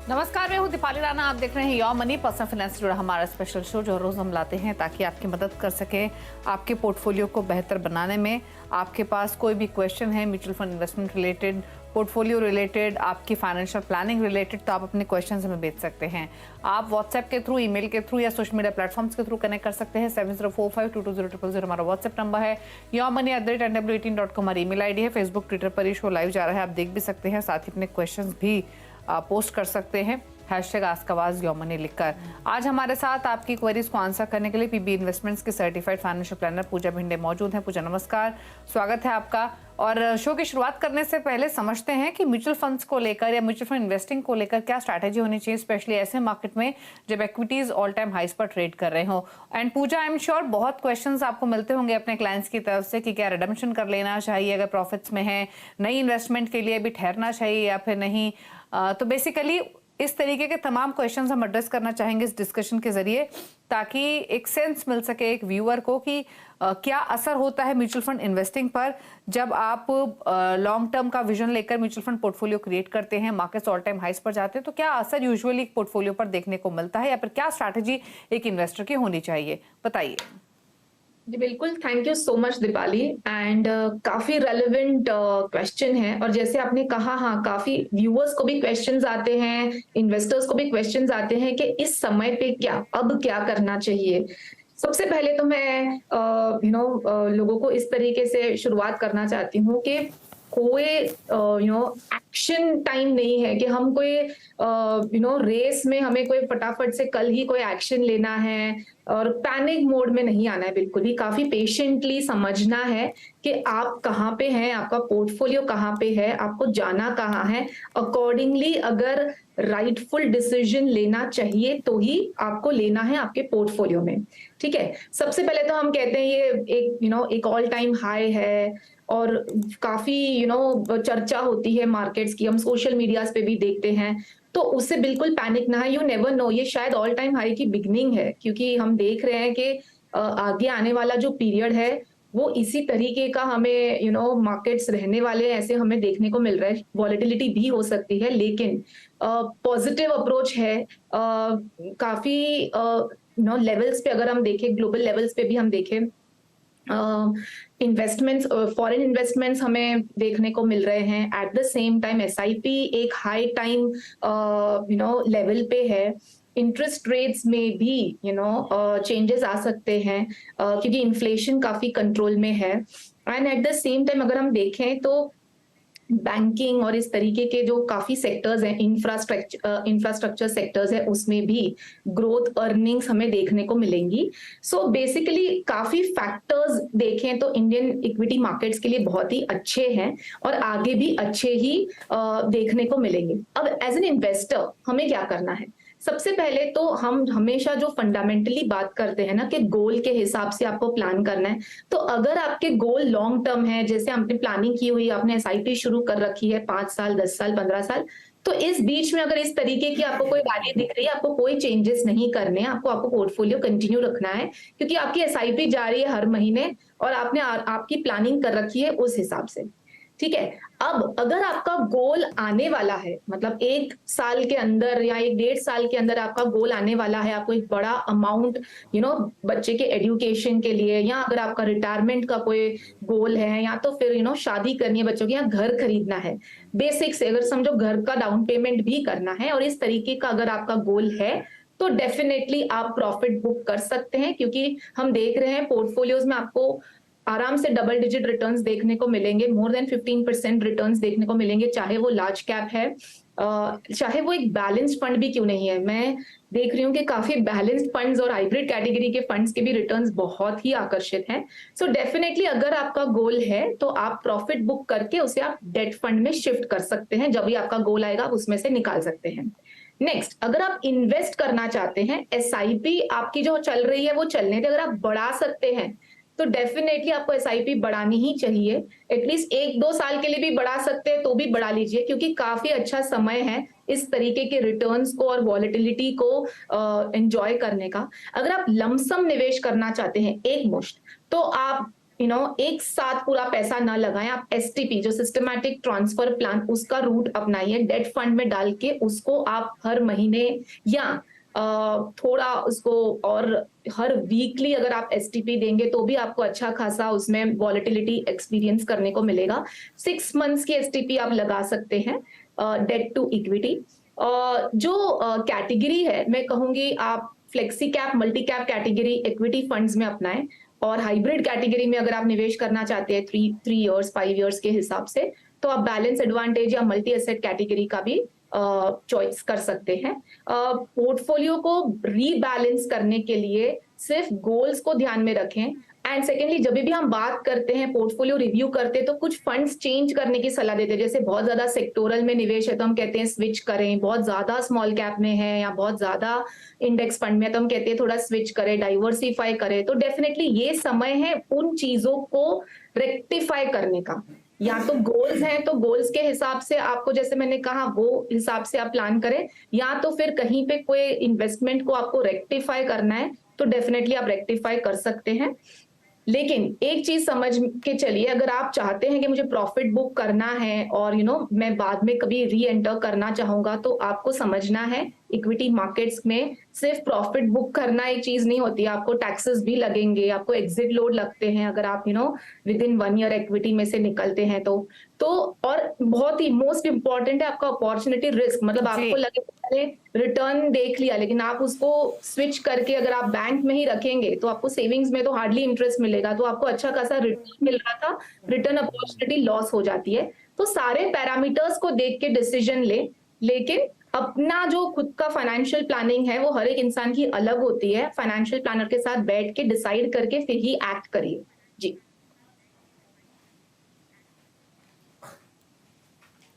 नमस्कार, मैं हूँ दीपाली राणा। आप देख रहे हैं योर मनी पर्सनल फाइनेंस से जुड़ा हमारा स्पेशल शो जो रोज हम लाते हैं ताकि आपकी मदद कर सके आपके पोर्टफोलियो को बेहतर बनाने में। आपके पास कोई भी क्वेश्चन है mutual fund investment related, portfolio related, आपकी फाइनेंशियल प्लानिंग रिलेटेड, तो आप अपने क्वेश्चन हमें भेज सकते हैं। आप व्हाट्सएप के थ्रू, ईमेल के थ्रू या सोशल मीडिया प्लेटफॉर्म्स के थ्रू कनेक्ट कर सकते हैं। 7045222000 हमारा व्हाट्सएप नंबर है। yourmoney@nw18.com हमारी ईमेल आईडी है। फेसबुक, ट्विटर पर ये शो लाइव जा रहा है, आप देख भी सकते हैं। साथ ही अपने क्वेश्चन भी पोस्ट कर सकते हैं #AskAwaz लिखकर। आज हमारे साथ आपकी क्वेरीज को आंसर करने के लिए पीबी इन्वेस्टमेंट्स के सर्टिफाइड फाइनेंशियल प्लानर पूजा भिंडे मौजूद हैं। पूजा नमस्कार, स्वागत है आपका। और शो की शुरुआत करने से पहले समझते हैं कि म्यूचुअल फंड्स को लेकर या म्यूचुअल फंड इन्वेस्टिंग को लेकर क्या स्ट्रैटेजी होनी चाहिए, स्पेशली ऐसे मार्केट में जब इक्विटीज ऑल टाइम हाइस पर ट्रेड कर रहे हो। And Pooja, I am sure बहुत क्वेश्चंस आपको मिलते होंगे अपने क्लाइंट्स की तरफ से कि क्या रिडम्पशन कर लेना चाहिए अगर प्रॉफिट्स में है, नई इन्वेस्टमेंट के लिए भी ठहरना चाहिए या फिर नहीं। तो बेसिकली इस तरीके के तमाम क्वेश्चंस हम एड्रेस करना चाहेंगे इस डिस्कशन के जरिए, ताकि एक सेंस मिल सके एक व्यूअर को कि क्या असर होता है म्यूचुअल फंड इन्वेस्टिंग पर जब आप लॉन्ग टर्म का विजन लेकर म्यूचुअल फंड पोर्टफोलियो क्रिएट करते हैं, मार्केट्स ऑल टाइम हाइस पर जाते हैं, तो क्या असर यूजुअली पोर्टफोलियो पर देखने को मिलता है या फिर क्या स्ट्रैटेजी एक इन्वेस्टर की होनी चाहिए, बताइए। जी बिल्कुल, thank you so much Deepali. And काफी रेलेवेंट क्वेश्चन है, और जैसे आपने कहा, हाँ, काफी व्यूअर्स को भी क्वेश्चंस आते हैं, इन्वेस्टर्स को भी क्वेश्चंस आते हैं कि इस समय पे अब क्या करना चाहिए। सबसे पहले तो मैं लोगों को इस तरीके से शुरुआत करना चाहती हूँ कि कोई एक्शन टाइम नहीं है कि हम कोई रेस में हमें कोई फटाफट से कल ही कोई एक्शन लेना है, और पैनिक मोड में नहीं आना है। बिल्कुल ही काफी पेशेंटली समझना है कि आप कहाँ पे हैं, आपका पोर्टफोलियो कहाँ पे है, आपको जाना कहाँ है। अकॉर्डिंगली अगर राइटफुल डिसीजन लेना चाहिए तो ही आपको लेना है आपके पोर्टफोलियो में। ठीक है, सबसे पहले तो हम कहते हैं ये एक ऑल टाइम हाई है, और काफी चर्चा होती है मार्केट्स की, हम सोशल मीडियाज पे भी देखते हैं, तो उससे बिल्कुल पैनिक ना है। यू नेवर नो, ये शायद ऑल टाइम हाई की बिगनिंग है, क्योंकि हम देख रहे हैं कि आगे आने वाला जो पीरियड है वो इसी तरीके का हमें मार्केट्स रहने वाले हैं, ऐसे हमें देखने को मिल रहा है। वॉलेटिलिटी भी हो सकती है, लेकिन पॉजिटिव अप्रोच है। काफी लेवल्स पे अगर हम देखें, ग्लोबल लेवल्स पे भी हम देखें, इन्वेस्टमेंट्स, फॉरेन इन्वेस्टमेंट्स हमें देखने को मिल रहे हैं। At the same time SIP एक हाई टाइम लेवल पे है। इंटरेस्ट रेट्स में भी चेंजेस आ सकते हैं, क्योंकि इन्फ्लेशन काफी कंट्रोल में है। And at the same time अगर हम देखें तो बैंकिंग और इस तरीके के जो काफी सेक्टर्स हैं, इंफ्रास्ट्रक्चर सेक्टर्स है, उसमें भी ग्रोथ अर्निंग्स हमें देखने को मिलेंगी। सो बेसिकली काफी फैक्टर्स देखें तो इंडियन इक्विटी मार्केट्स के लिए बहुत ही अच्छे हैं, और आगे भी अच्छे ही देखने को मिलेंगे। अब एज एन इन्वेस्टर हमें क्या करना है? सबसे पहले तो हम हमेशा जो फंडामेंटली बात करते हैं ना कि गोल के हिसाब से आपको प्लान करना है। तो अगर आपके गोल लॉन्ग टर्म है, जैसे आपने प्लानिंग की हुई, आपने एसआईपी शुरू कर रखी है 5 साल, 10 साल, 15 साल, तो इस बीच में अगर इस तरीके की आपको कोई वैल्यू दिख रही है, आपको कोई चेंजेस नहीं करने हैं, आपको पोर्टफोलियो कंटिन्यू रखना है, क्योंकि आपकी एसआईपी जा रही है हर महीने, और आपने आपकी प्लानिंग कर रखी है उस हिसाब से। ठीक है, अब अगर आपका गोल आने वाला है, मतलब 1 साल के अंदर या 1 डेढ़ साल के अंदर आपका गोल आने वाला है, आपको एक बड़ा अमाउंट बच्चे के एजुकेशन के लिए, या अगर आपका रिटायरमेंट का कोई गोल है, या तो फिर शादी करनी है बच्चों की, या घर खरीदना है, बेसिक से अगर समझो घर का डाउन पेमेंट भी करना है, और इस तरीके का अगर आपका गोल है, तो डेफिनेटली आप प्रॉफिट बुक कर सकते हैं। क्योंकि हम देख रहे हैं पोर्टफोलियोज में आपको आराम से डबल डिजिट रिटर्न्स देखने को मिलेंगे, मोर देन 15% रिटर्न्स देखने को मिलेंगे, चाहे वो लार्ज कैप है, चाहे वो एक बैलेंस्ड फंड भी क्यों नहीं है। मैं देख रही हूँ कि काफी बैलेंस्ड फंड्स और हाइब्रिड कैटेगरी के फंड्स के भी रिटर्न्स बहुत ही आकर्षित हैं। सो डेफिनेटली अगर आपका गोल है तो आप प्रॉफिट बुक करके उसे आप डेट फंड में शिफ्ट कर सकते हैं। जब भी आपका गोल आएगा आप उसमें से निकाल सकते हैं। नेक्स्ट, अगर आप इन्वेस्ट करना चाहते हैं, एसआईपी आपकी जो चल रही है वो चलने दे, अगर आप बढ़ा सकते हैं तो डेफिनेटली आपको एसआईपी बढ़ानी ही चाहिए। एटलीस्ट 1-2 साल के लिए भी बढ़ा सकते हैं तो भी बढ़ा लीजिए, क्योंकि काफी अच्छा समय है इस तरीके के रिटर्न्स को और वॉलेटिलिटी को एंजॉय करने का। अगर आप लमसम निवेश करना चाहते हैं एक मुश्त, तो आप एक साथ पूरा पैसा ना लगाएं, आप एसटीपी जो सिस्टमैटिक ट्रांसफर प्लान उसका रूट अपनाइए, डेट फंड में डाल के उसको आप हर महीने या थोड़ा उसको और हर वीकली अगर आप एसटीपी देंगे तो भी आपको अच्छा खासा उसमें वॉलेटिलिटी एक्सपीरियंस करने को मिलेगा। 6 मंथ्स की एसटीपी आप लगा सकते हैं डेट टू इक्विटी। जो कैटेगरी है मैं कहूंगी आप flexi cap multi cap category equity funds में अपनाएं, और हाइब्रिड कैटेगरी में अगर आप निवेश करना चाहते हैं 3 इयर्स 5 इयर्स के हिसाब से, तो आप बैलेंस एडवांटेज या मल्टी एसेट कैटेगरी का भी चॉइस कर सकते हैं। पोर्टफोलियो को रीबैलेंस करने के लिए सिर्फ गोल्स को ध्यान में रखें। एंड सेकेंडली, जब भी हम बात करते हैं पोर्टफोलियो रिव्यू करते हैं तो कुछ फंड्स चेंज करने की सलाह देते हैं। जैसे बहुत ज्यादा सेक्टोरल में निवेश है तो हम कहते हैं स्विच करें, बहुत ज्यादा स्मॉल कैप में है या बहुत ज्यादा इंडेक्स फंड में है तो हम कहते हैं थोड़ा स्विच करें, डाइवर्सिफाई करें। तो डेफिनेटली ये समय है उन चीजों को रेक्टिफाई करने का। या तो गोल्स हैं तो गोल्स के हिसाब से आपको, जैसे मैंने कहा, वो हिसाब से आप प्लान करें, या तो फिर कहीं पे कोई इन्वेस्टमेंट को आपको रेक्टिफाई करना है तो डेफिनेटली आप रेक्टिफाई कर सकते हैं। लेकिन एक चीज समझ के चलिए, अगर आप चाहते हैं कि मुझे प्रॉफिट बुक करना है और मैं बाद में कभी री एंटर करना चाहूंगा, तो आपको समझना है इक्विटी मार्केट्स में सिर्फ प्रॉफिट बुक करना एक चीज नहीं होती, आपको टैक्सेस भी लगेंगे, आपको एग्जिट लोड लगते हैं अगर आप विद इन 1 ईयर इक्विटी में से निकलते हैं तो और बहुत ही मोस्ट इंपॉर्टेंट है आपका अपॉर्चुनिटी रिस्क। मतलब आपको लगे मैंने रिटर्न देख लिया लेकिन आप उसको स्विच करके अगर आप बैंक में ही रखेंगे तो आपको सेविंग्स में तो हार्डली इंटरेस्ट मिलेगा, तो आपको अच्छा खासा रिटर्न मिल रहा था, रिटर्न अपॉर्चुनिटी लॉस हो जाती है। तो सारे पैरामीटर्स को देख के डिसीजन ले, लेकिन अपना जो खुद का फाइनेंशियल प्लानिंग है वो हर एक इंसान की अलग होती है। फाइनेंशियल प्लानर के साथ बैठ के डिसाइड करके फिर ही एक्ट करिए। जी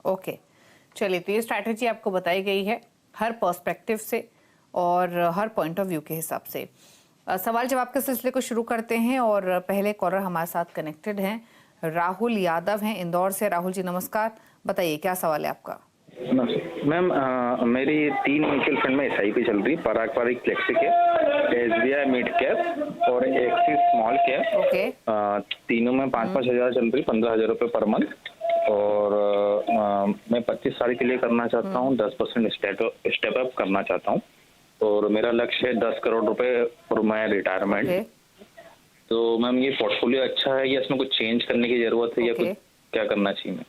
ओके, चलिए, तो ये स्ट्रैटेजी आपको बताई गई है हर पर्सपेक्टिव से और हर पॉइंट ऑफ व्यू के हिसाब से। सवाल जवाब के सिलसिले को शुरू करते हैं और पहले कॉलर हमारे साथ कनेक्टेड हैं, राहुल यादव हैं इंदौर से। राहुल जी नमस्कार, बताइए क्या सवाल है आपका। मैम, मेरी 3 म्यूचुअल फंड में एसआईपी चल रही, पारंपरिक flexi cap, SBI mid cap और एक्सिस स्मॉल कैप। ओके। तीनों में 5-5 हजार चल रही, 15,000 रुपये पर मंथ। और मैं 25 साल के लिए करना चाहता हूँ, 10% स्टेप अप करना चाहता हूँ और मेरा लक्ष्य है 10 करोड़ रुपए और मैं रिटायरमेंट। तो मैम ये पोर्टफोलियो अच्छा है या इसमें कुछ चेंज करने की जरूरत है या कुछ क्या करना चाहिए?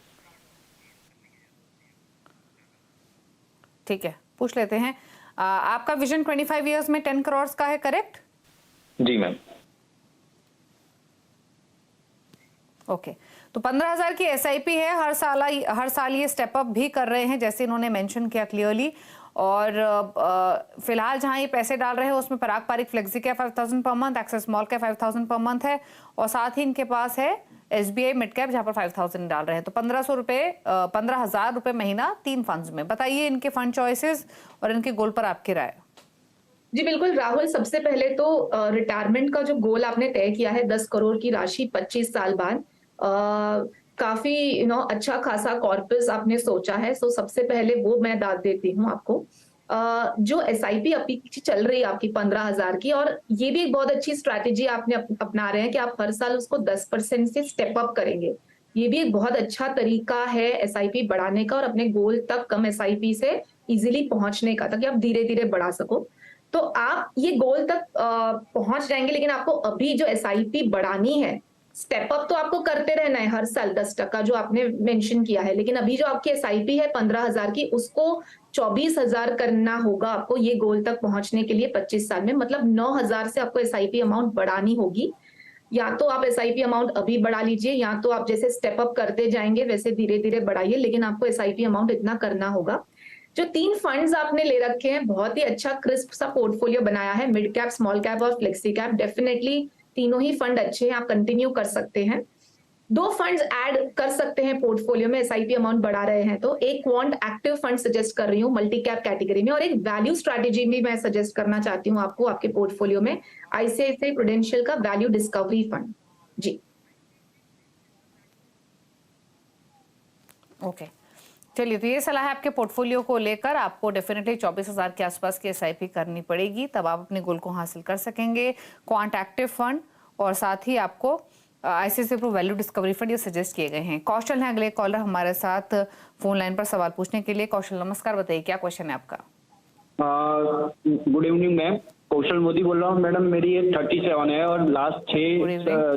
ठीक है, पूछ लेते हैं। आपका विजन 25 इयर्स में 10 करोड़ का है, करेक्ट? जी मैम। ओके, तो 15,000 की एसआईपी है, हर साल ये स्टेप अप भी कर रहे हैं जैसे इन्होंने मेंशन किया क्लियरली। और फिलहाल जहां ये पैसे डाल रहे हैं उसमें पारंपरिक flexi cap 5,000 per month, access small cap 5,000 per month है और साथ ही इनके पास है एसबीआई मिड कैप जहां पर 5,000 डाल रहे हैं। तो 15,000 रुपए महीना 3 फंड्स में। बताइए इनके फंड चॉइसेस और इनके गोल पर आपकी राय। जी बिल्कुल राहुल, सबसे पहले तो रिटायरमेंट का जो गोल आपने तय किया है 10 करोड़ की राशि 25 साल बाद, काफी अच्छा खासा कॉर्पस आपने सोचा है। सो सबसे पहले वो मैं दाद देती हूँ आपको। जो एसआईपी अभी चल रही है आपकी 15,000 की, और ये भी एक बहुत अच्छी स्ट्रैटेजी आपने अपना रहे हैं कि आप हर साल उसको 10% से स्टेप अप करेंगे। ये भी एक बहुत अच्छा तरीका है एसआईपी बढ़ाने का और अपने गोल तक कम एसआईपी से इजीली पहुंचने का, ताकि आप धीरे धीरे बढ़ा सको। तो आप ये गोल तक पहुंच जाएंगे, लेकिन आपको अभी जो एसआईपी बढ़ानी है, स्टेप अप तो आपको करते रहना है हर साल 10% जो आपने मेंशन किया है, लेकिन अभी जो आपकी एसआईपी है 15,000 की, उसको 24,000 करना होगा आपको ये गोल तक पहुंचने के लिए 25 साल में। मतलब 9,000 से आपको एसआईपी अमाउंट बढ़ानी होगी। या तो आप एसआईपी अमाउंट अभी बढ़ा लीजिए, या तो आप जैसे स्टेप अप करते जाएंगे वैसे धीरे धीरे बढ़ाइए, लेकिन आपको एसआईपी अमाउंट इतना करना होगा। जो 3 फंड्स आपने ले रखे हैं, बहुत ही अच्छा क्रिस्प सा पोर्टफोलियो बनाया है, मिड कैप, स्मॉल कैप और फ्लेक्सी कैप। डेफिनेटली तीनों ही फंड अच्छे हैं, आप कंटिन्यू कर सकते हैं। 2 फंड्स ऐड कर सकते हैं पोर्टफोलियो में, एसआईपी अमाउंट बढ़ा रहे हैं तो। एक क्वांट एक्टिव फंड सजेस्ट कर रही हूँ मल्टी कैप कैटेगरी में, और एक वैल्यू स्ट्रैटेजी भी मैं सजेस्ट करना चाहती हूँ आपको आपके पोर्टफोलियो में, आईसीआईसीआई प्रूडेंशियल का वैल्यू डिस्कवरी फंड। जी ओके, चलिए, तो ये सलाह है आपके पोर्टफोलियो को लेकर। आपको डेफिनेटली 24,000 के आसपास की एसआईपी करनी पड़ेगी, तब आप अपने गोल को हासिल कर सकेंगे। क्वांट एक्टिव फंड और साथ ही आपको ICICI Pru value discovery fund ये सजेस्ट किए गए हैं। कौशल है अगले कॉलर हमारे साथ फोन लाइन पर सवाल पूछने के लिए। कौशल नमस्कार, बताइए क्या क्वेश्चन है आपका। गुड इवनिंग मैम, कौशल मोदी बोल रहा हूँ मैडम। मेरी एज 37 है और लास्ट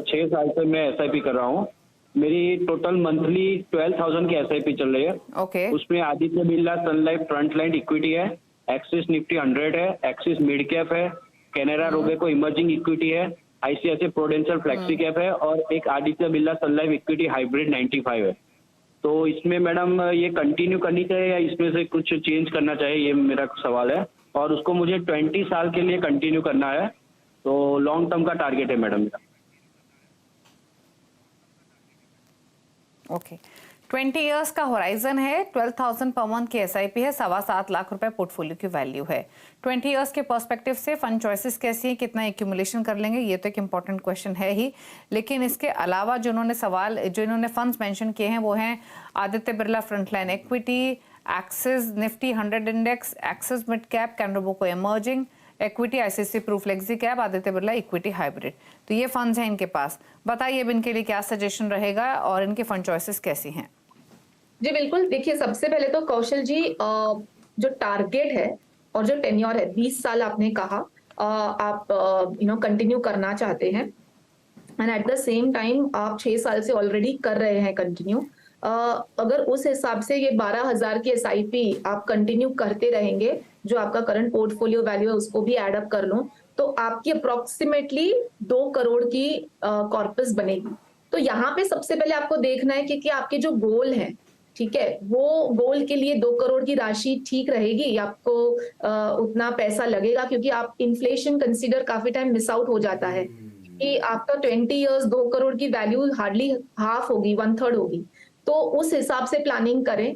छः साल से मैं एसआईपी कर रहा हूँ। मेरी टोटल मंथली 12,000 की एसआईपी चल रही है। ओके, उसमें Aditya Birla Sun life front line equity है, एक्सिस निफ्टी 100 है, एक्सिस मिड कैप है, कैनेरा रोबेको इमर्जिंग इक्विटी है, आईसीआईसीआई प्रूडेंशियल फ्लेक्सी कैप है और एक Aditya Birla Sun life equity hybrid 95 है। तो इसमें मैडम ये कंटिन्यू करनी चाहिए या इसमें से कुछ चेंज करना चाहिए, ये मेरा सवाल है। और उसको मुझे 20 साल के लिए कंटिन्यू करना है, तो लॉन्ग टर्म का टारगेट है मैडम मेरा। ओके, 20 इयर्स का होराइजन है, 12,000 पर मंथ की एसआईपी है, 7.25 लाख रुपए पोर्टफोलियो की वैल्यू है। 20 इयर्स के पर्सपेक्टिव से फंड चॉइसेस कैसी है, कितना एक्यूमुलेशन कर लेंगे, ये तो एक इंपॉर्टेंट क्वेश्चन है ही। लेकिन इसके अलावा जो इन्होंने फंड्स मेंशन किए हैं वो हैं Aditya Birla frontline equity, Axis Nifty 100 index, Axis mid cap, Canara Robeco emerging equity, ICICI Pru flexi cap, Aditya Birla equity hybrid. तो ये फंड्स हैं इनके पास। बताइए अब इनके लिए क्या सजेशन रहेगा और इनकी फंड चॉइसेस कैसी हैं। जी बिल्कुल, देखिए सबसे पहले तो कौशल जी जो टारगेट है और जो टेन्योर है 20 साल आपने कहा, आप कंटिन्यू करना चाहते हैं and at the same time आप 6 साल से ऑलरेडी कर रहे हैं कंटिन्यू। अगर उस हिसाब से ये 12,000 की एसआईपी आप कंटिन्यू करते रहेंगे, जो आपका करंट पोर्टफोलियो वैल्यू है उसको भी एड अप कर लूं, तो आपकी अप्रोक्सीमेटली 2 करोड़ की कॉर्पस बनेगी। तो यहाँ पे सबसे पहले आपको देखना है कि आपके जो गोल है, ठीक है, वो गोल के लिए 2 करोड़ की राशि ठीक रहेगी, आपको उतना पैसा लगेगा, क्योंकि आप इन्फ्लेशन कंसीडर काफी टाइम मिस आउट हो जाता है कि आपका 20 इयर्स 2 करोड़ की वैल्यू हार्डली हाफ होगी, 1/3 होगी। तो उस हिसाब से प्लानिंग करें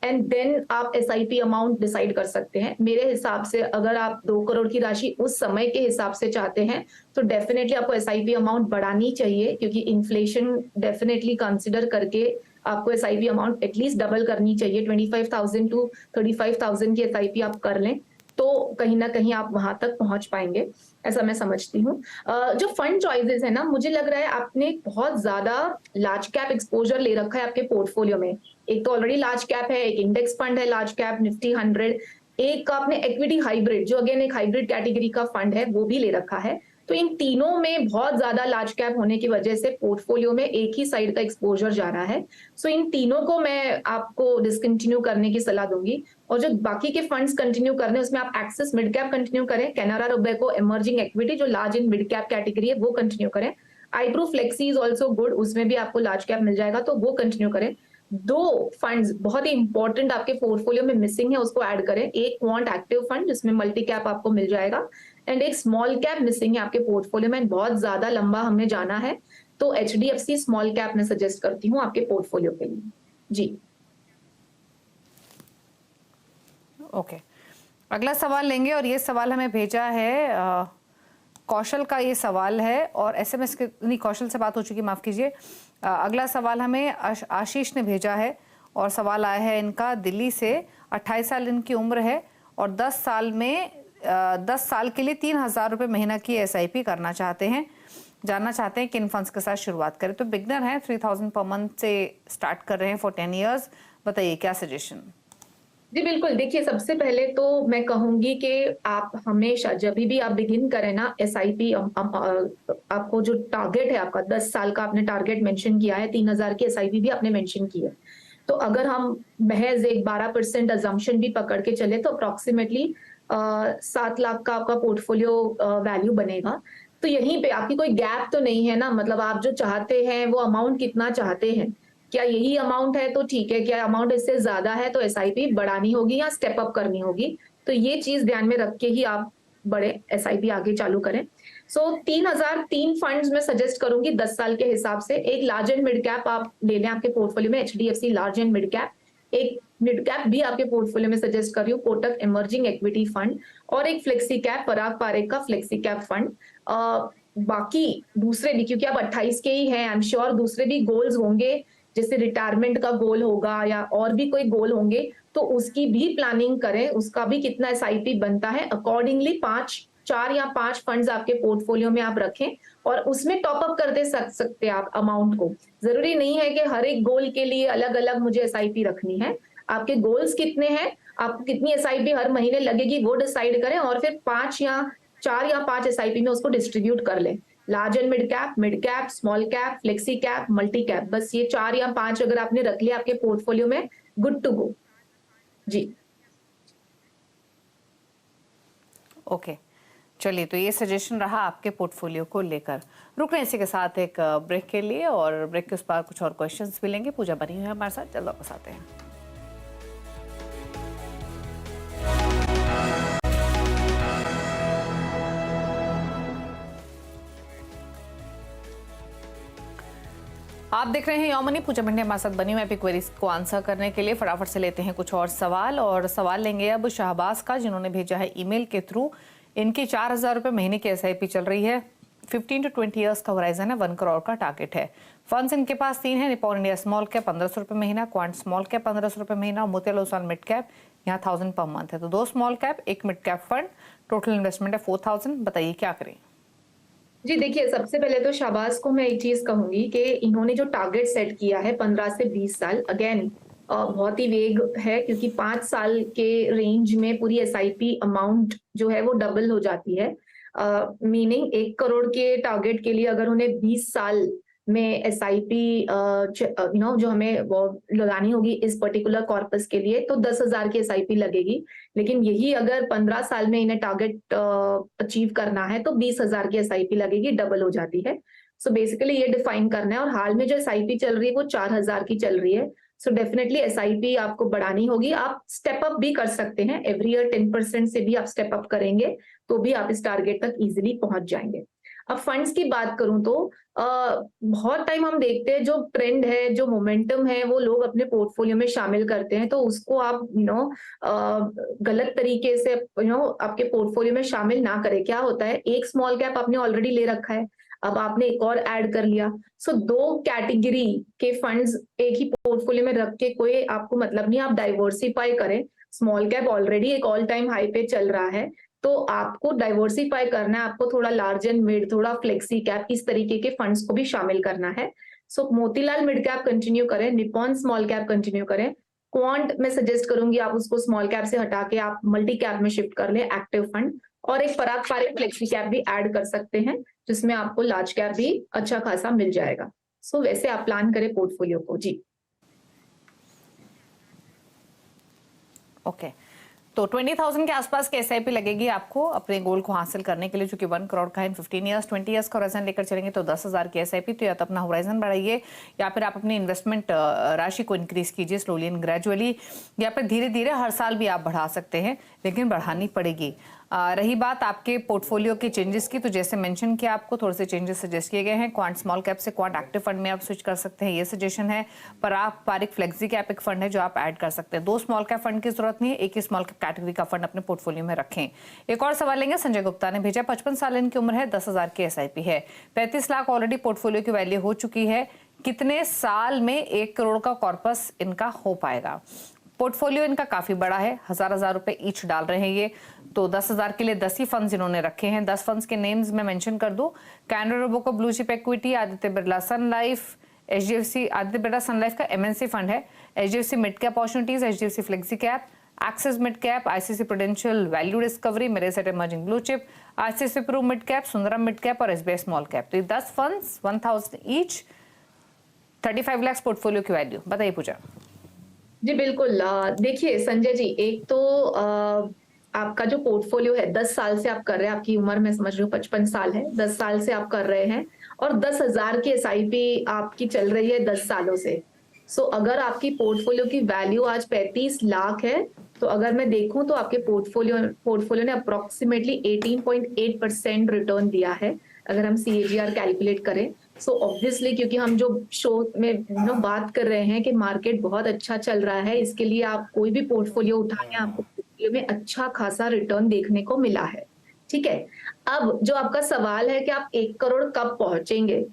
एंड देन आप एसआईपी अमाउंट डिसाइड कर सकते हैं। मेरे हिसाब से अगर आप 2 करोड़ की राशि उस समय के हिसाब से चाहते हैं तो डेफिनेटली आपको एसआईपी अमाउंट बढ़ानी चाहिए, क्योंकि इन्फ्लेशन डेफिनेटली कंसिडर करके आपको एसआईपी अमाउंट एटलीस्ट डबल करनी चाहिए। 25,000 टू 35,000 की एसआईपी आप कर लें तो कहीं ना कहीं आप वहां तक पहुंच पाएंगे, ऐसा मैं समझती हूँ। जो फंड चॉइसेस है ना, मुझे लग रहा है आपने बहुत ज्यादा लार्ज कैप एक्सपोजर ले रखा है आपके पोर्टफोलियो में। एक तो ऑलरेडी लार्ज कैप है, एक इंडेक्स फंड है लार्ज कैप निफ्टी 100, एक आपने इक्विटी हाइब्रिड जो अगेन एक हाइब्रिड कैटेगरी का फंड है वो भी ले रखा है। तो इन तीनों में बहुत ज्यादा लार्ज कैप होने की वजह से पोर्टफोलियो में एक ही साइड का एक्सपोजर जा रहा है। सो इन तीनों को मैं आपको डिसकंटिन्यू करने की सलाह दूंगी, और जो बाकी के फंड्स कंटिन्यू करने उसमें आप एक्सिस मिड कैप कंटिन्यू करें, कैनरा रोबेको इमर्जिंग इक्विटी जो large in mid cap category है वो कंटिन्यू करें, आईप्रू फ्लेक्सी इज ऑल्सो गुड, उसमें भी आपको लार्ज कैप मिल जाएगा तो वो कंटिन्यू करें। 2 फंड्स बहुत ही इंपॉर्टेंट आपके पोर्टफोलियो में मिसिंग है, उसको ऐड करें। एक क्वांट एक्टिव फंड जिसमें मल्टी कैप आपको मिल जाएगा, एंड एक स्मॉल कैप मिसिंग है आपके पोर्टफोलियो में। बहुत ज्यादा लंबा हमने जाना है तो एचडीएफसी स्मॉल कैप में सजेस्ट करती हूँ आपके पोर्टफोलियो के लिए। जी ओके, अगला सवाल लेंगे और ये सवाल हमें भेजा है कौशल का, ये सवाल है और एसएमएस के नहीं, कौशल से बात हो चुकी, माफ कीजिए। अगला सवाल हमें आशीष ने भेजा है और सवाल आया है इनका दिल्ली से। 28 साल इनकी उम्र है और 10 साल के लिए 3,000 रुपये महीना की एसआईपी करना चाहते हैं। जानना चाहते हैं किन फंड्स के साथ शुरुआत करें। तो बिगनर हैं, 3,000 पर मंथ से स्टार्ट कर रहे हैं फॉर 10 इयर्स। बताइए क्या सजेशन। जी बिल्कुल, देखिए सबसे पहले तो मैं कहूंगी कि आप हमेशा जब भी आप बिगिन करें ना एसआईपी, आपको जो टारगेट है आपका 10 साल का आपने टारगेट मेंशन किया है, 3,000 की एसआईपी भी आपने मेंशन की है। तो अगर हम महज एक 12% अजम्पशन भी पकड़ के चले तो अप्रोक्सीमेटली 7 लाख का आपका पोर्टफोलियो वैल्यू बनेगा। तो यहीं पे आपकी कोई गैप तो नहीं है ना, मतलब आप जो चाहते हैं वो अमाउंट कितना चाहते हैं, क्या यही अमाउंट है तो ठीक है, क्या अमाउंट इससे ज्यादा है तो एसआईपी बढ़ानी होगी या स्टेप अप करनी होगी। तो ये चीज ध्यान में रख के ही आप बड़े एसआईपी आगे चालू करें। सो 3,000 3 फंड्स में सजेस्ट करूंगी 10 साल के हिसाब से। एक लार्ज एंड मिड कैप आप ले लें आपके पोर्टफोलियो में, HDFC large and mid cap. एक मिड कैप भी आपके पोर्टफोलियो में सजेस्ट कर रही हूँ, कोटक इमर्जिंग इक्विटी फंड, और एक फ्लेक्सी कैप पराग पारेख का फ्लेक्सी कैप फंड। बाकी दूसरे भी, क्योंकि आप 28 के ही हैं, आई एम श्योर दूसरे भी गोल्स होंगे, जैसे रिटायरमेंट का गोल होगा या और भी कोई गोल होंगे, तो उसकी भी प्लानिंग करें, उसका भी कितना एसआईपी बनता है, अकॉर्डिंगली 5 4 या 5 फंड्स आपके पोर्टफोलियो में आप रखें और उसमें टॉप अप करते सकते आप अमाउंट को। जरूरी नहीं है कि हर एक गोल के लिए अलग अलग मुझे एसआईपी रखनी है। आपके गोल्स कितने हैं, आपको कितनी एसआईपी हर महीने लगेगी वो डिसाइड करें और फिर 4 या 5 एसआईपी में उसको डिस्ट्रीब्यूट कर लें। Large and mid cap, small cap, flexi cap, multi cap, बस ये 4 या 5 अगर आपने रख लिया आपके पोर्टफोलियो में, गुड टू गो जी। ओके चलिए, तो ये सजेशन रहा आपके पोर्टफोलियो को लेकर। रुक रहे हैं इसी के साथ एक ब्रेक के लिए और ब्रेक के उस पर कुछ और क्वेश्चंस भी लेंगे। पूजा बनी हुई है हमारे साथ, जल्द वापस आते हैं। आप देख रहे हैं योमनी, पूजा मंडे हमारे साथ बनी हुई है क्वेरीज को आंसर करने के लिए। फटाफट से लेते हैं कुछ और सवाल, और सवाल लेंगे अब शाहबाज का, जिन्होंने भेजा है ईमेल के थ्रू। इनकी 4,000 रुपये महीने की एसआईपी चल रही है, 15 to 20 ईयर्स का होराइजन है, 1 करोड़ का टारगेट है। फंड्स इनके पास 3 है, निपॉन इंडिया स्मॉल कैप 1500 रुपये महीना, क्वांट स्मॉल कैप 1500 रुपये महीना और मोतीलाल ओसवाल मिड कैप यहाँ 1000 पर मंथ है। तो 2 small cap 1 mid cap fund, total investment है 4000। बताइए क्या करें। जी देखिए, सबसे पहले तो शाबाश को मैं एक चीज कहूंगी कि इन्होंने जो टारगेट सेट किया है 15 से 20 साल, अगेन बहुत ही वेग है, क्योंकि 5 साल के रेंज में पूरी एसआईपी अमाउंट जो है वो डबल हो जाती है। मीनिंग 1 करोड़ के टारगेट के लिए अगर उन्हें 20 साल में एसआईपी जो हमें वो लगानी होगी इस पर्टिकुलर कॉर्पस के लिए, तो 10,000 की एसआईपी लगेगी। लेकिन यही अगर 15 साल में इन्हें टारगेट अचीव करना है तो 20,000 की एसआईपी लगेगी, डबल हो जाती है। सो बेसिकली ये डिफाइन करना है। और हाल में जो एसआईपी चल रही है वो 4,000 की चल रही है। सो डेफिनेटली एसआईपी आपको बढ़ानी होगी। आप स्टेप अप भी कर सकते हैं, एवरी ईयर 10% से भी आप स्टेप अप करेंगे तो भी आप इस टारगेट तक इजिली पहुंच जाएंगे। अब फंड्स की बात करूं तो बहुत टाइम हम देखते हैं जो ट्रेंड है, जो मोमेंटम है, वो लोग अपने पोर्टफोलियो में शामिल करते हैं, तो उसको आप गलत तरीके से आपके पोर्टफोलियो में शामिल ना करें। क्या होता है, एक स्मॉल कैप आपने ऑलरेडी ले रखा है, अब आपने एक और ऐड कर लिया। सो 2 कैटेगरी के फंड्स एक ही पोर्टफोलियो में रख के कोई आपको मतलब नहीं, आप डाइवर्सिफाई करें। स्मॉल कैप ऑलरेडी एक ऑल टाइम हाई पे चल रहा है, तो आपको डाइवर्सिफाई करना है, आपको थोड़ा लार्ज एंड मिड, थोड़ा फ्लेक्सी कैप, इस तरीके के फंड्स को भी शामिल करना है। सो मोतीलाल मिड कैप कंटिन्यू करें, निपॉन स्मॉल कैप कंटिन्यू करें। क्वांट मैं सजेस्ट करूंगी आप उसको स्मॉल कैप से हटा के आप मल्टी कैप में शिफ्ट कर ले, एक्टिव फंड। और एक पराग पारिक फ्लेक्सी कैप भी ऐड कर सकते हैं, जिसमें आपको लार्ज कैप भी अच्छा खासा मिल जाएगा। सो वैसे आप प्लान करें पोर्टफोलियो को जी। ओके तो 20,000 के आसपास की एसआईपी लगेगी आपको अपने गोल को हासिल करने के लिए, जो कि 1 करोड़ का है। 15 ईयर्स 20 ईयर्स का होराइजन लेकर चलेंगे तो 10,000 की एसआईपी। तो या तो अपना होराइजन बढ़ाइए, या फिर आप अपनी इन्वेस्टमेंट राशि को इंक्रीज कीजिए स्लोली एंड ग्रेजुअली, या फिर धीरे धीरे हर साल भी आप बढ़ा सकते हैं, लेकिन बढ़ानी पड़ेगी। रही बात आपके पोर्टफोलियो के चेंजेस की, तो जैसे मेंशन किया आपको थोड़े से चेंजेस सजेस्ट किए गए हैं। क्वांट स्मॉल कैप से क्वांट एक्टिव फंड में आप स्विच कर सकते हैं, ये सजेशन है। पराग पारिक फ्लेक्सी कैप एक फंड है जो आप ऐड कर सकते हैं। 2 स्मॉल कैप फंड की जरूरत नहीं है, एक ही स्मॉल कैप कैटेगरी का फंड अपने पोर्टफोलियो में रखें। एक और सवाल लेंगे, संजय गुप्ता ने भेजा, 55 साल इनकी उम्र है, 10,000 की एसआईपी है, 35 लाख ऑलरेडी पोर्टफोलियो की वैल्यू हो चुकी है, कितने साल में 1 करोड़ का कॉर्पस इनका हो पाएगा? पोर्टफोलियो इनका काफी बड़ा है, 1000 रुपए ईच डाल रहे हैं ये, तो 10,000 के लिए 10 ही फंड्स इन्होंने रखे हैं। 10 फंड्स के नेम्स मैं मेंशन कर दूं, Canara Robeco blue chip equity, Aditya Birla Sun Life, HDFC, Aditya Birla Sun Life का एमएनसी फंड है, HDFC mid cap opportunities, HDFC flexi cap, Axis mid cap, ICICI Prudential value discovery, Mirae Asset emerging blue chip, ICICI pru mid cap, Sundaram mid cap और SBI small cap. तो ये 10 funds 1000 each, 35 lakh portfolio की value. बताइए पूजा। जी बिल्कुल, देखिए संजय जी, एक तो आपका जो पोर्टफोलियो है 10 साल से आप कर रहे हैं, आपकी उम्र मैं समझ रही हूँ 55 साल है, 10 साल से आप कर रहे हैं और 10,000 की एसआईपी आपकी चल रही है 10 सालों से। सो अगर आपकी पोर्टफोलियो की वैल्यू आज 35 लाख है, तो अगर मैं देखूं तो आपके पोर्टफोलियो ने अप्रोक्सीमेटली 18.8% रिटर्न दिया है, अगर हम CAGR कैलकुलेट करें। सो ऑब्वियसली क्योंकि हम जो शो में बात कर रहे हैं कि मार्केट बहुत अच्छा चल रहा है, इसके लिए आप कोई भी पोर्टफोलियो उठाएं, आपको पोर्टफोलियो में अच्छा खासा रिटर्न देखने को मिला है। ठीक है, अब जो आपका सवाल है कि आप 1 करोड़ कब पहुंचेंगे,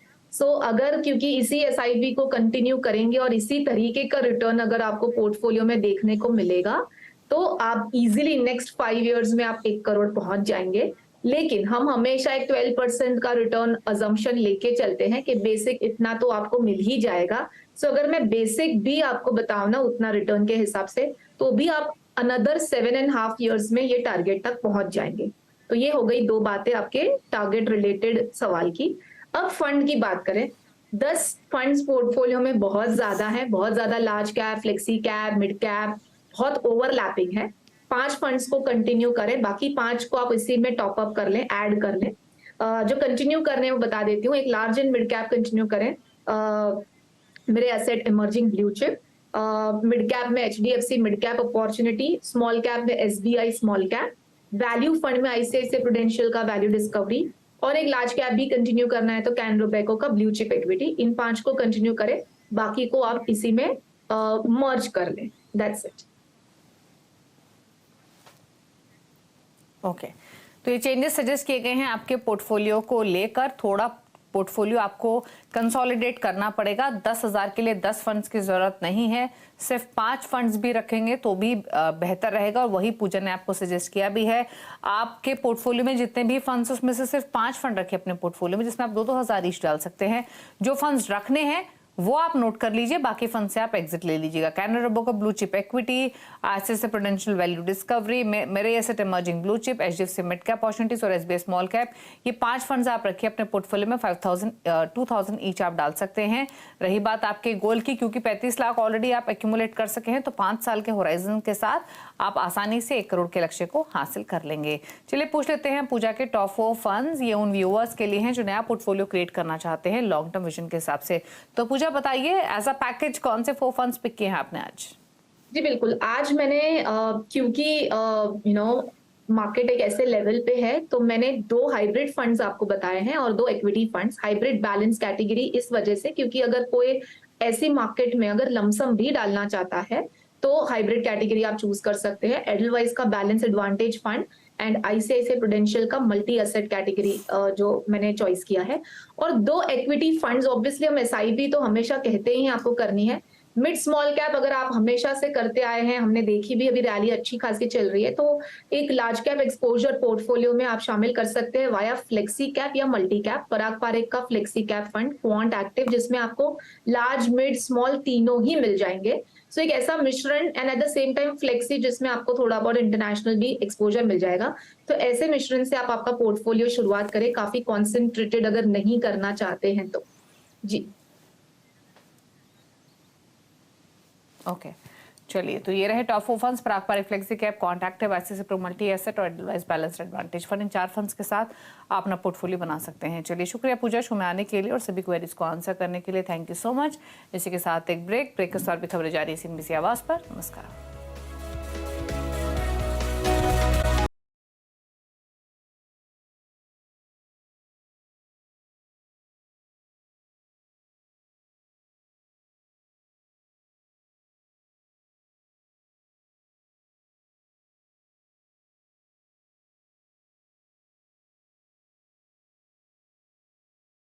अगर क्योंकि इसी एसआईपी को कंटिन्यू करेंगे और इसी तरीके का रिटर्न अगर आपको पोर्टफोलियो में देखने को मिलेगा, तो आप इजीली नेक्स्ट 5 इयर्स में आप 1 करोड़ पहुंच जाएंगे। लेकिन हम हमेशा एक 12% का रिटर्न अजम्पशन लेके चलते हैं कि बेसिक इतना तो आपको मिल ही जाएगा। सो अगर मैं बेसिक भी आपको बताऊं ना उतना रिटर्न के हिसाब से, तो भी आप अनदर 7.5 years में ये टारगेट तक पहुंच जाएंगे। तो ये हो गई 2 बातें आपके टारगेट रिलेटेड सवाल की। अब फंड की बात करें, 10 फंड्स पोर्टफोलियो में बहुत ज्यादा है, बहुत ज्यादा large cap, flexi cap, mid cap, बहुत ओवरलैपिंग है। 5 फंड्स को कंटिन्यू करें, बाकी 5 को आप इसी में टॉप अप कर लें, ऐड कर लें। जो कंटिन्यू करने वो बता देती हूँ। एक large and mid cap continue करें, मेरे Asset emerging blue chip, mid cap में HDFC mid cap opportunity, small cap में SBI small cap, value fund में ICICI प्रूडेंशियल का वैल्यू डिस्कवरी, और एक लार्ज कैप भी कंटिन्यू करना है तो कैनरा बैंक का ब्लू चिप इक्विटी। इन 5 को कंटिन्यू करें, बाकी को आप इसी में मर्ज कर लें। That's it. ओके तो ये चेंजेस सजेस्ट किए गए हैं आपके पोर्टफोलियो को लेकर। थोड़ा पोर्टफोलियो आपको कंसोलिडेट करना पड़ेगा। 10,000 के लिए 10 फंड्स की जरूरत नहीं है, सिर्फ 5 फंड्स भी रखेंगे तो भी बेहतर रहेगा। और वही पूजा ने आपको सजेस्ट किया भी है। आपके पोर्टफोलियो में जितने भी फंड्स उसमें से सिर्फ 5 फंड रखे अपने पोर्टफोलियो में, जिसमें आप 2-2 हज़ार ईच डाल सकते हैं। जो फंड्स रखने हैं वो आप नोट कर लीजिए, बाकी फंड से आप एग्जिट ले लीजिएगा। कैनरा बैंक का blue chip equity, ICICI Prudential value discovery, Mirae Asset emerging blue chip, HDFC mid cap opportunities और SBI स्मॉल कैप, ये 5 फंड्स आप रखिए अपने पोर्टफोलियो में। 2,000 ईच आप डाल सकते हैं। रही बात आपके गोल की, क्योंकि 35 लाख ऑलरेडी आप एक्यूमुलेट कर सके हैं, तो 5 साल के होराइजन के साथ आप आसानी से 1 करोड़ के लक्ष्य को हासिल कर लेंगे। चलिए पूछ लेते हैं पूजा के टॉप 4 फंड्स। ये उन व्यूअर्स के लिए हैं जो नया पोर्टफोलियो क्रिएट करना चाहते हैं लॉन्ग टर्म विजन के हिसाब से। तो पूजा बताइए, एज अ पैकेज कौन से 4 फंड्स पिक किए हैं आपने आज? जी बिल्कुल, आज मैंने क्योंकि मार्केट एक ऐसे लेवल पे है, तो मैंने 2 हाइब्रिड फंड्स आपको बताए हैं और 2 equity funds. Hybrid balance category इस वजह से क्योंकि अगर कोई ऐसी मार्केट में अगर लमसम भी डालना चाहता है तो हाइब्रिड कैटेगरी आप चूज कर सकते हैं। एडलवाइज का balance advantage fund and ICICI prudential का मल्टी एसेट कैटेगरी जो मैंने चॉइस किया है। और 2 इक्विटी फंड्स, ऑब्वियसली हम SIP तो हमेशा कहते ही आपको करनी है। मिड स्मॉल कैप अगर आप हमेशा से करते आए हैं, हमने देखी भी, अभी रैली अच्छी खासी चल रही है, तो एक लार्ज कैप एक्सपोजर पोर्टफोलियो में आप शामिल कर सकते हैं वाया फ्लेक्सी कैप या मल्टी कैप। पराग पारेख का flexi cap fund quant active, जिसमें आपको लार्ज मिड स्मॉल तीनों ही मिल जाएंगे। सो एक ऐसा मिश्रण and at the same time flexi जिसमें आपको थोड़ा बहुत इंटरनेशनल भी एक्सपोजर मिल जाएगा। तो ऐसे मिश्रण से आप आपका पोर्टफोलियो शुरुआत करें, काफी कॉन्सेंट्रेटेड अगर नहीं करना चाहते हैं तो। जी ओके चलिए, तो ये रहे top 4 funds, Parag Parikh flexi cap, Quant active, ICICI pru multi asset और एडवाइस बैलेंस्ड एडवांटेज फंड। इन 4 फंड्स के साथ आप अपना पोर्टफोलियो बना सकते हैं। चलिए शुक्रिया पूजा शो में आने के लिए और सभी क्वेरीज को आंसर करने के लिए। Thank you so much. इसी के साथ एक ब्रेक के साथ भी खबरें जारी है CNBC आवाज पर। नमस्कार।